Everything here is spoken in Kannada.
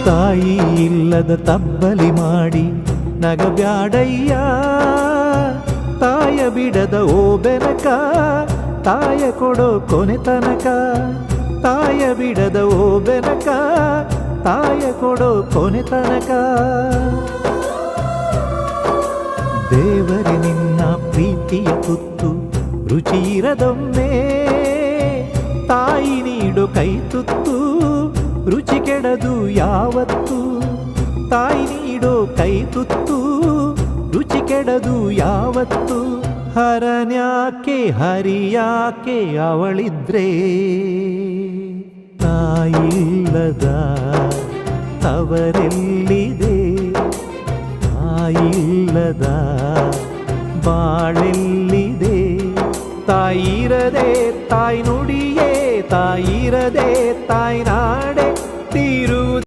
ತಾಯಿ ಇಲ್ಲದ ತಬ್ಬಲಿ ಮಾಡಿ ನಗಬ್ಯಾಡಯ್ಯ, ತಾಯ ಬಿಡದ ಓ ಬೆನಕ, ತಾಯ ಕೊಡೋ ಕೊನೆ ತನಕ. ತಾಯ ಬಿಡದ ಓ ಬೆನಕ, ತಾಯ ಕೊಡೋ ಕೊನೆ ತನಕ. ದೇವರೇ ನಿನ್ನ ಪ್ರೀತಿಯ ತುತ್ತು ರುಚಿ ಇರದೊಮ್ಮೆ, ತಾಯಿ ನೀಡು ಕೈ ತುತ್ತು ರುಚಿ ಕೆಡದು ಯಾವತ್ತು. ತಾಯಿ ನೀಡೋ ಕೈ ತುತ್ತು ರುಚಿ ಕೆಡದು ಯಾವತ್ತು. ಹರನ್ಯಾಕೆ ಹರಿಯಾಕೆ ಅವಳಿದ್ರೆ, ತಾಯಿಲ್ಲದ ತವರೆಲ್ಲಿದೆ, ತಾಯಿಲ್ಲದ ಬಾಳೆಲ್ಲಿದೆ. ತಾಯಿರದೆ ತಾಯಿ ನುಡಿಯೇ, ತಾಯಿರದೆ ತಾಯಿ ನಾಡೆ.